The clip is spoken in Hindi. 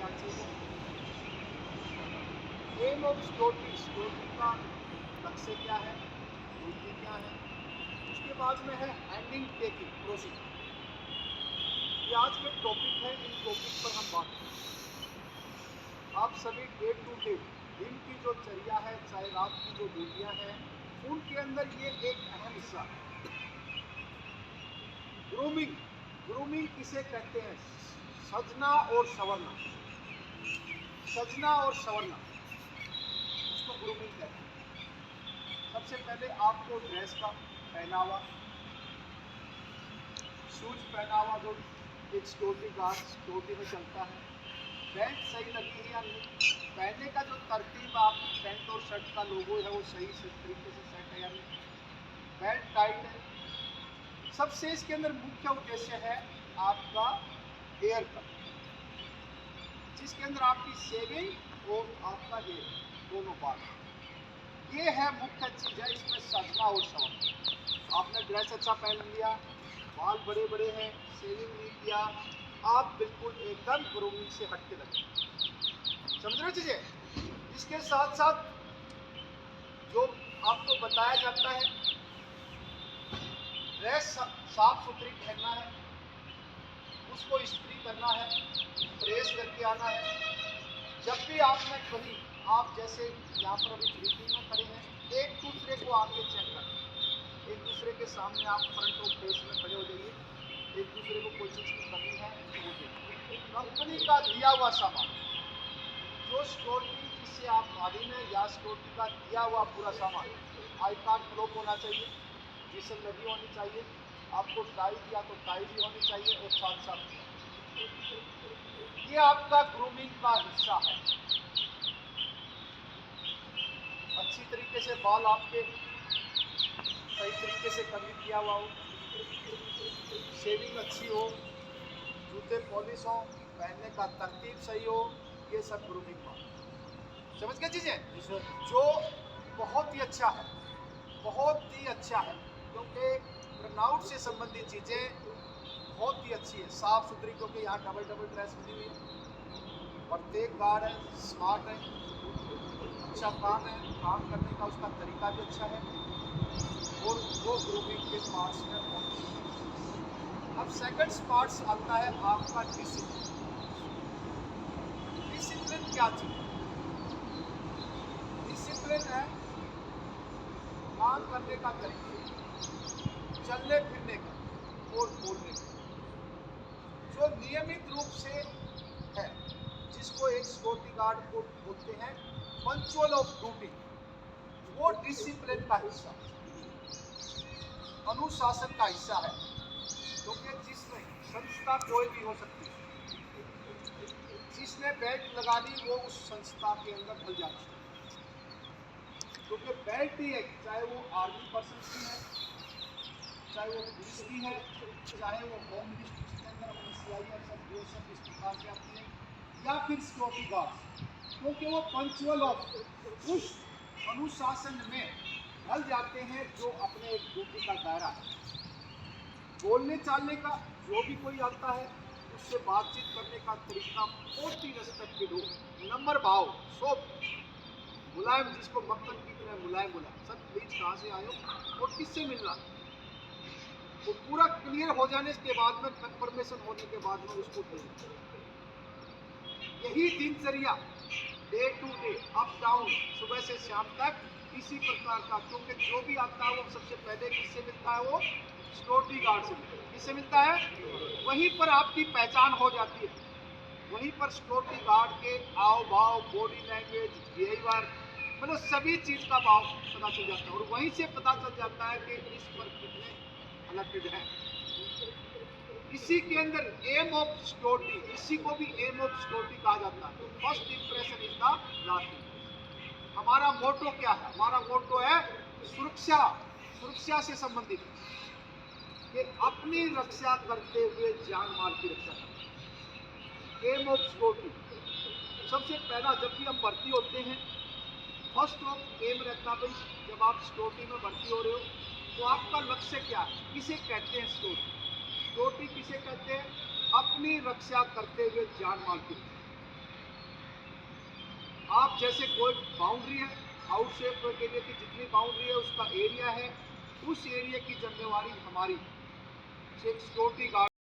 क्या चीज़ है, एम ऑफ सिक्योरिटी, सिक्योरिटी का लक्ष्य क्या है, ड्यूटी क्या है। उसके बाद में है हैंडिंग टेकिंग प्रोसीजर। ये आज के टॉपिक है, इन टॉपिक पर हम बात करें। आप सभी डे टू डे दिन की जो चर्या है, चाहे रात की जो ड्यूटियां हैं, उनके अंदर ये एक अहम हिस्सा है। ग्रूमिंग, ग्रूमिंग किसे कहते हैं, सजना और संवरना, सजना और संवरना, उसको ग्रूमिंग कहते हैं। सबसे पहले आपको ड्रेस का पहनावा, शूज पहनावा जो एक सिक्योरिटी गार्ड सिक्योरिटी में चलता है, पैंट सही लगी है या नहीं, पहनने का जो तरतीब, आप पैंट और शर्ट का लोगो है वो सही से तरीके से सेट है या नहीं, बेल्ट टाइट है। सबसे इसके अंदर मुख्य उद्देश्य है आपका हेयर कट, जिसके अंदर आपकी शेविंग और आपका हेयर दोनों बात, ये है मुख्य चीज है इसमें सजना और संवरना। आपने ड्रेस अच्छा पहन लिया, बाल बड़े बड़े हैं, शेविंग नहीं किया, आप बिल्कुल एकदम ग्रूमिंग से हटके लगे। समझ रहे चीजें। इसके साथ साथ जो आपको बताया जाता है, ड्रेस साफ सुथरी पहनना है, उसको इस्त्री करना है, प्रेस करके आना है। जब भी आपने कहीं, आप जैसे यहाँ पर अभी ब्रीफिंग में खड़े हैं, एक दूसरे को आके चेक करें, एक दूसरे के सामने आप फ्रंट और फेस में खड़े हो जाइए, एक दूसरे को कोई चीज़ की कमी है तो वो देखिए। कंपनी का दिया हुआ सामान, जो सिक्योरिटी जिससे आप गाड़ी में या सिक्योरिटी का दिया हुआ पूरा सामान, आई कार्ड फ्लोप होना चाहिए, विसल लगी होनी चाहिए, आपको टाई दिया तो टाई भी होनी चाहिए, और साथ साथ ये आपका ग्रूमिंग का हिस्सा है। अच्छी तरीके से बाल आपके सही तरीके से कभी किया हुआ हो, शेविंग अच्छी हो, जूते पॉलिश हो, पहनने का तरतीब सही हो, ये सब ग्रूमिंग बात। समझ गए चीजें, जो बहुत ही अच्छा है, बहुत ही अच्छा है, क्योंकि रनआउट से संबंधित चीजें बहुत ही अच्छी है, साफ सुथरी, क्योंकि यहाँ डबल डबल ड्रेस बनी हुई है, प्रत्येक गार्ड है, स्मार्ट है, अच्छा काम है, काम करने का उसका तरीका भी अच्छा है, और वो ग्रूमिंग के पार्ट्स में बहुत। अब सेकंड पार्ट्स आता है आपका डिसिप्लिन। डिसिप्लिन क्या चीज है, डिसिप्लिन है काम करने का तरीका, चलने फिरने का और बोलने का, जो नियमित रूप से है, जिसको एक सिक्योरिटी गार्ड को बोलते हैं पंक्चुअल ऑफ ड्यूटी, वो डिसिप्लिन का हिस्सा, अनुशासन का हिस्सा है। क्योंकि जिसमें संस्था कोई भी हो सकती है, जिसने बेल्ट लगा ली वो उस संस्था के अंदर ढल जाता है, क्योंकि बेल्ट ही है, चाहे वो आर्मी पर्सन की है, चाहे वो पुलिस की है, चाहे वो होम मिनिस्ट्री के अंदर अपनी CISF BSF इस प्रकार से आती है, या फिर सिक्योरिटी गार्ड, क्योंकि वो पंक्चुअल ऑफ उस अनुशासन में ढल जाते हैं जो अपने एक ड्यूटी का दायरा है। बोलने चालने का, जो भी कोई आता है उससे बातचीत करने का तरीका बहुत ही रेस्पेक्टेड हो, नंबर भाव, सोप मुलायम, जिसको मक्खन की तरह मुलायम बोला, सर प्लीज कहाँ से आए हो और किससे मिलना, वो पूरा क्लियर हो जाने के बाद में, कंफर्मेशन होने के बाद में उसको भेजना। यही दिनचर्या day to day up down, सुबह से शाम तक इसी प्रकार का, क्योंकि जो भी आता है वो सबसे पहले किससे मिलता है, वो सिक्योरिटी गार्ड से मिलता है। किससे मिलता है, वहीं पर आपकी पहचान हो जाती है, वहीं पर सिक्योरिटी गार्ड के हाव भाव, बॉडी लैंग्वेज, बिहेवियर, मतलब सभी चीज का भाव पता चल जाता है, और वहीं से पता चल जाता है कि इस पर कितने अलर्टेड हैं। इसी के अंदर एम ऑफ सिक्योरिटी, इसी को भी एम ऑफ सिक्योरिटी कहा जाता है। First impression is the last impression. हमारा मोटो क्या है, हमारा मोटो है सुरक्षा, सुरक्षा से संबंधित, कि अपनी रक्षा करते हुए जान माल की रक्षा करना। एम ऑफ सिक्योरिटी सबसे पहला, जब भी हम भर्ती होते हैं, फर्स्ट ऑफ एम रहता भाई, जब आप सिक्योरिटी में भर्ती हो रहे हो तो आपका लक्ष्य क्या है, किसे कहते हैं सिक्योरिटी, सिक्योरिटी किसे कहते हैं, अपनी रक्षा करते हुए जान माल की रक्षा। आप जैसे कोई बाउंड्री है, आउटसेफ के लिए की जितनी बाउंड्री है उसका एरिया है, उस एरिया की जिम्मेवारी हमारी सिक्योरिटी गार्ड